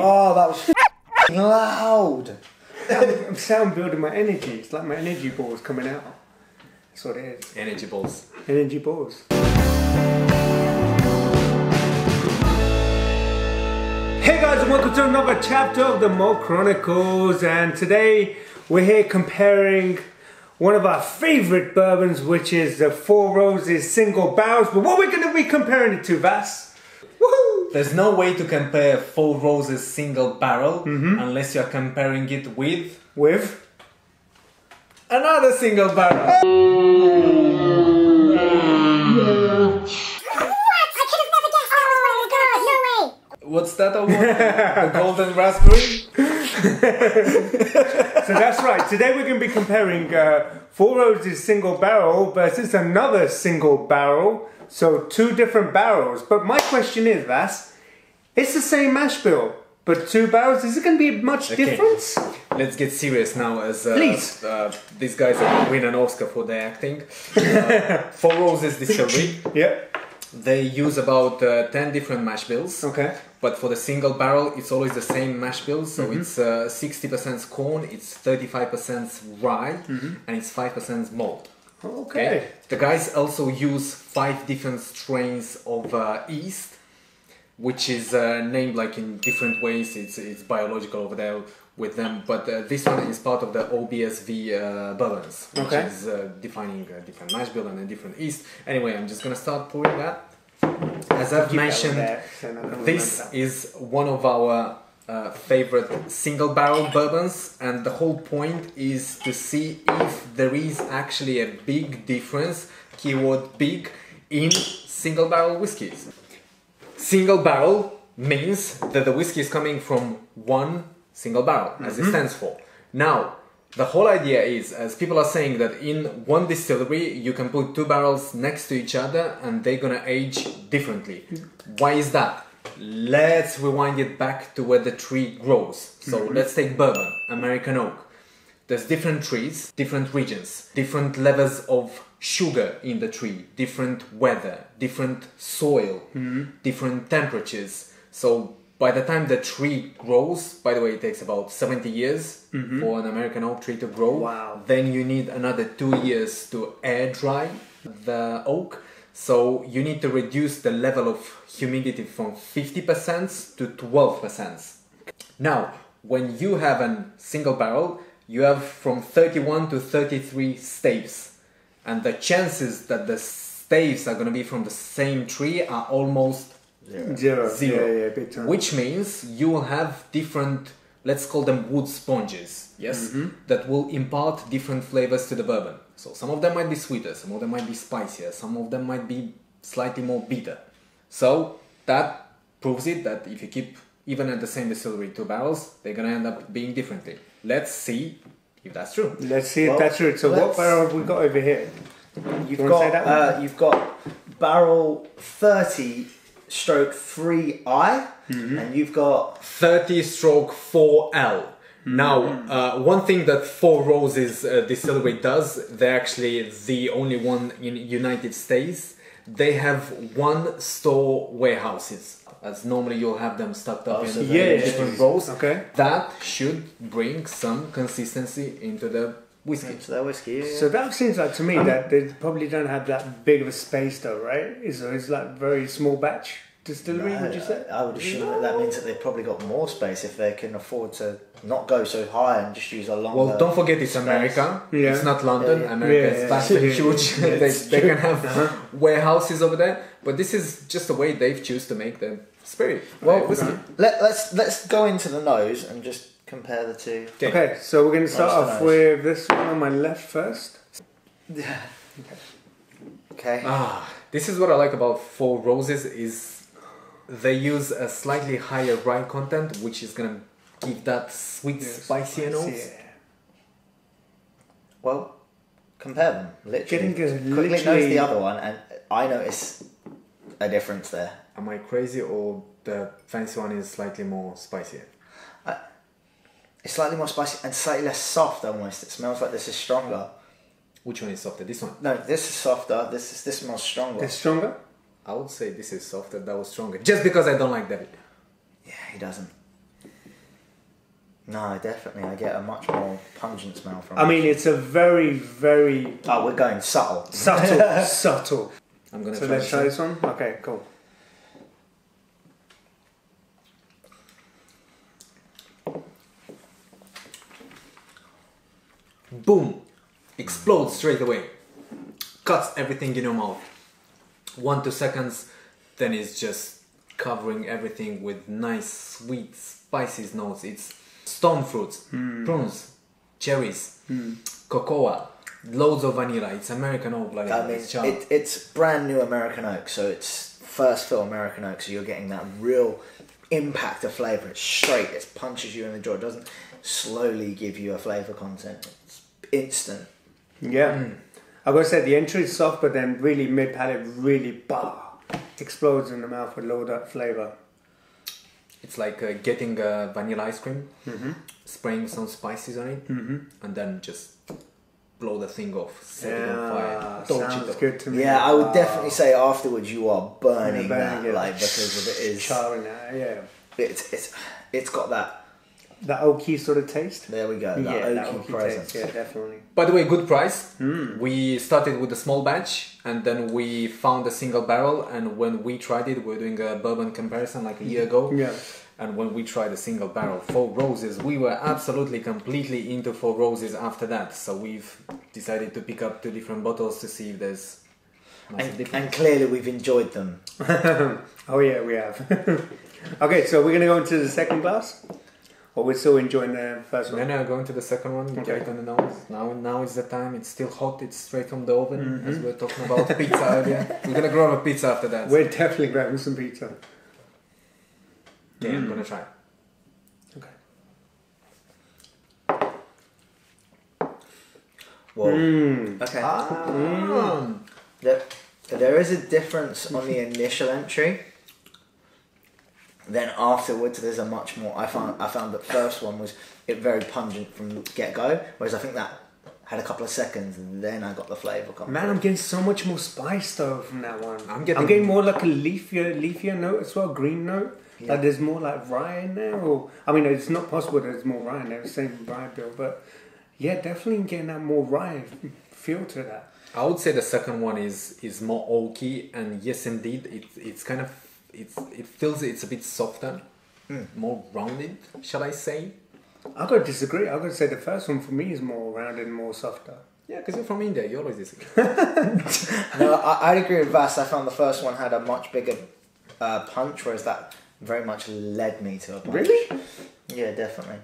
Oh, that was loud. I'm sound building my energy. It's like my energy balls coming out. That's what it is. Energy balls. Energy balls. Hey guys, and welcome to another chapter of the Malt Chronicles. And today we're here comparing one of our favorite bourbons, which is the Four Roses Single Barrels. But what we're going to be comparing it to, Vas? Woohoo! There's no way to compare Four Roses Single Barrel unless you're comparing it with another single barrel. What's that award? The golden raspberry? So that's right. Today we're going to be comparing Four Roses Single Barrel versus another single barrel. So two different barrels. But my question is, Vas, it's the same mash bill, but two barrels. Is it going to be much difference? Let's get serious now, as Please. These guys are going to win an Oscar for their acting. Four Roses Distillery. Yep. They use about 10 different mash bills. Okay. But for the single barrel, it's always the same mash bill. So it's 60% corn, it's 35% rye, and it's 5% malt. Okay. The guys also use 5 different strains of yeast, which is named like in different ways. It's biological over there with them. But this one is part of the OBSV bourbons, which is defining a different mash bill and a different yeast. Anyway, I'm just going to start pouring that. As I've mentioned, this is one of our favorite single barrel bourbons, and the whole point is to see if there is actually a big difference, keyword big, in single barrel whiskies. Single barrel means that the whiskey is coming from one single barrel, as it stands for. Now, the whole idea is, as people are saying, that in one distillery you can put 2 barrels next to each other and they're gonna age differently. Why is that? Let's rewind it back to where the tree grows. So let's take bourbon, American oak. There's different trees, different regions, different levels of sugar in the tree, different weather, different soil, different temperatures. So by the time the tree grows, by the way, it takes about 70 years for an American oak tree to grow. Wow. Then you need another 2 years to air dry the oak. So you need to reduce the level of humidity from 50% to 12%. Now, when you have a single barrel, you have from 31 to 33 staves. And the chances that the staves are going to be from the same tree are almost Zero. Yeah, big time. Which means you will have different, let's call them wood sponges, yes? That will impart different flavors to the bourbon. So some of them might be sweeter, some of them might be spicier, some of them might be slightly more bitter. So that proves it that if you keep, even at the same distillery, 2 barrels, they're gonna end up being differently. Let's see if that's true. Let's see if that's true. So what barrel have we got over here? You've got barrel 30/3I, and you've got 30/4L. Now, one thing that Four Roses Distillery does, they're actually the only one in United States. They have one store warehouses, as normally you'll have them stocked up in different rows. Okay. That should bring some consistency into the whiskey. into their whiskey. So that seems like to me that they probably don't have that big of a space though, right? It's like very small batch distillery, would you say? I would assume that means that they've probably got more space if they can afford to not go so high and just use a longer. Well, don't forget it's America. Yeah. It's not London. America is vastly huge. They can have warehouses over there. But this is just the way they've choose to make the spirit. Well, let's go into the nose and just compare the two. Okay, so we're going to start off with this one on my left first. Okay. This is what I like about Four Roses is they use a slightly higher rye content, which is going to give that sweet, spicier notes. Yeah. Well, compare them. Literally. Quickly Notice the other one, and I notice a difference there. Am I crazy, or the fancy one is slightly more spicier? It's slightly more spicy and slightly less soft almost. It smells like this is stronger. Which one is softer? This one? No, this is softer. This smells stronger. It's stronger? I would say this is softer, that was stronger. Just because I don't like David. Yeah, he doesn't. No, definitely. I get a much more pungent smell from I mean, it's a very, very Oh, we're going subtle. subtle. I'm gonna So try let's try this one. Okay, cool. Boom! Explodes straight away. Cuts everything in your mouth. 1-2 seconds, then it's just covering everything with nice, sweet, spicy notes. It's stone fruits, prunes, cherries, cocoa, loads of vanilla. It's American oak, bloody I mean, it's brand new American oak, so it's first fill American oak, so you're getting that real impact of flavour. It's straight, it punches you in the jaw. It doesn't slowly give you a flavour content. It's instant. Yeah. I gotta say the entry is soft, but then really mid palate really explodes in the mouth with load up flavour. It's like getting vanilla ice cream, spraying some spices on it, and then just blow the thing off, set it on fire. Sounds good to me. Yeah, I would definitely say afterwards you are burning that, it. like, because of it is charring that. Yeah. It's got that. That oaky sort of taste. There we go. That that oaky oaky presence. taste. Yeah, definitely. By the way, good price. We started with a small batch, and then we found a single barrel. And when we tried it, we were doing a bourbon comparison like a year ago. Yeah. And when we tried a single barrel, Four Roses, we were absolutely completely into Four Roses after that. So we've decided to pick up 2 different bottles to see if there's massive difference. And clearly we've enjoyed them. Oh yeah, we have. Okay, so we're gonna go into the second glass, or we're still enjoying the first one. No, going to the second one. Get it on the nose. Now is the time. It's still hot. It's straight from the oven, as we were talking about pizza earlier. We're gonna grab a pizza after that. We're definitely grabbing some pizza. Yeah, I'm gonna try. Okay. Whoa. Okay. There is a difference on the initial entry. Then afterwards, there's a much more. I found the first one was very pungent from the get go, whereas I think that had a couple of seconds, and then I got the flavour coming. Man, I'm getting so much more spice though from that one. I'm getting getting more like a leafier note as well, green note. Yeah. Like there's more like rye in there, or I mean, it's not possible that there's more rye in there. Same rye bill, but yeah, definitely getting that more rye feel to that. I would say the second one is more oaky, and yes, indeed, it's kind of it feels it's a bit softer, more rounded, shall I say? I gotta disagree. I gotta say the first one for me is more rounded and more softer. Yeah, because you're from India, you always disagree. No, I'd agree with Vas. I found the first one had a much bigger punch, whereas that very much led me to a punch. Really? Yeah, definitely.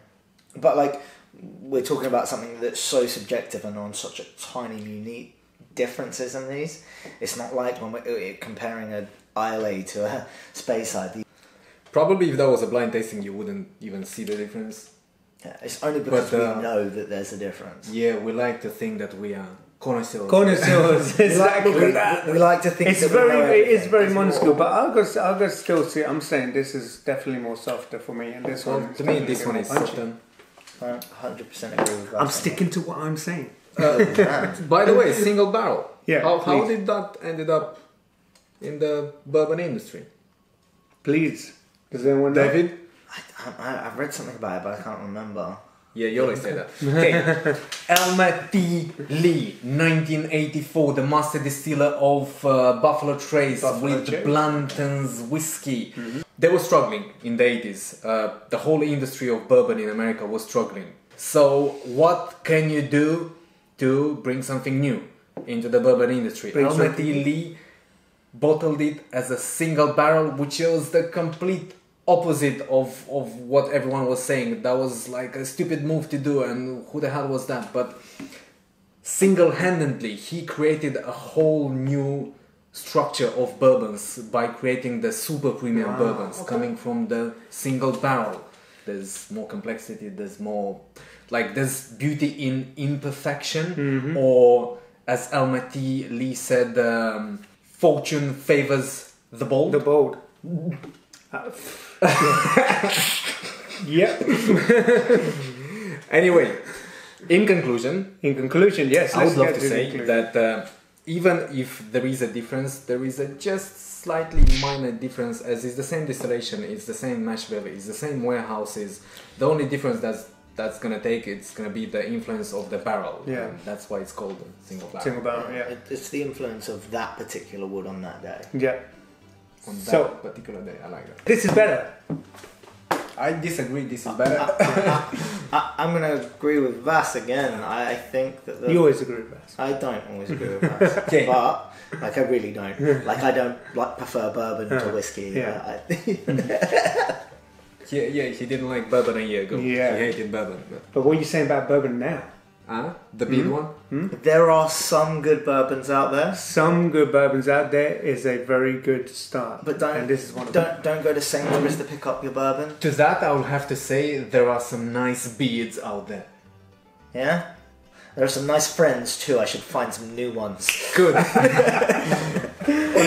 But like, we're talking about something that's so subjective and on such a tiny, unique differences in these. It's not like when we're comparing a ILA to a Speyside. Probably if that was a blind tasting, you wouldn't even see the difference. Yeah, it's only because But, we know that there's a difference. Yeah, we like to think that we are connoisseurs. Connoisseurs, exactly. We like to think It's that we know it's everything. very It's minuscule, more- but I'll go still see. I'm saying this is definitely more softer for me, and this Well, one. to me, this one is softer. 100% agree with that. I'm sticking to what I'm saying. By the way, single barrel. Yeah, How please. did that ended up in the bourbon industry? Please, does anyone know? David? I've read something about it, but I can't remember. Yeah, you always say that. Okay. Elmer T. Lee, 1984, the master distiller of Buffalo Trace Buffalo with Trace. Blanton's whiskey. They were struggling in the 80s. The whole industry of bourbon in America was struggling. So what can you do to bring something new into the bourbon industry? Elmer T. Lee bottled it as a single barrel, which was the complete opposite of what everyone was saying. That was like a stupid move to do, and who the hell was that? But single-handedly, he created a whole new structure of bourbons by creating the super premium bourbons coming from the single barrel. There's more complexity, there's more, like, there's beauty in imperfection, or as Elmer T. Lee said, fortune favors the bold. The bold. Yep. Anyway, in conclusion, yes. I would let's love get to the say conclusion. that even if there is a difference, there is a just slightly minor difference, as it's the same distillation, it's the same mash bill, it's the same warehouses. The only difference that's gonna take, it's gonna be the influence of the barrel. Yeah. And that's why it's called a single barrel. Single barrel, yeah. It's the influence of that particular wood on that day. Yeah. On that So- particular day, I like that. This is better. I disagree. This is better. I'm going to agree with Vas again. I think that You always agree with us. I don't always agree with Vas, Okay. but like I really don't. Like I don't like prefer bourbon to whiskey. Yeah. He didn't like bourbon a year ago. Yeah. He hated bourbon. But what are you saying about bourbon now? The big one? There are some good bourbons out there, Some good bourbons out there is a very good start. but and this is one of them. don't go to Sainsbury's to pick up your bourbon. To that, I would have to say there are some nice beards out there. Yeah, there are some nice friends too. I should find some new ones. Good. On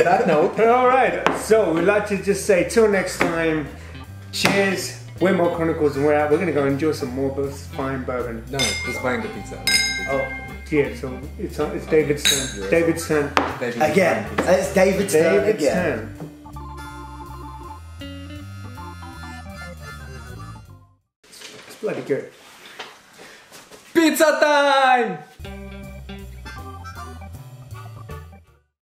that note, All right. So we'd like to just say till next time. Cheers. We're Malt Chronicles and we're out. We're going to go enjoy some more fine bourbon. no, just buying the pizza. Oh, Yeah, so it's David's turn. Yes. David's turn. David, again, it's David's turn David's again. turn. It's bloody good. Pizza time!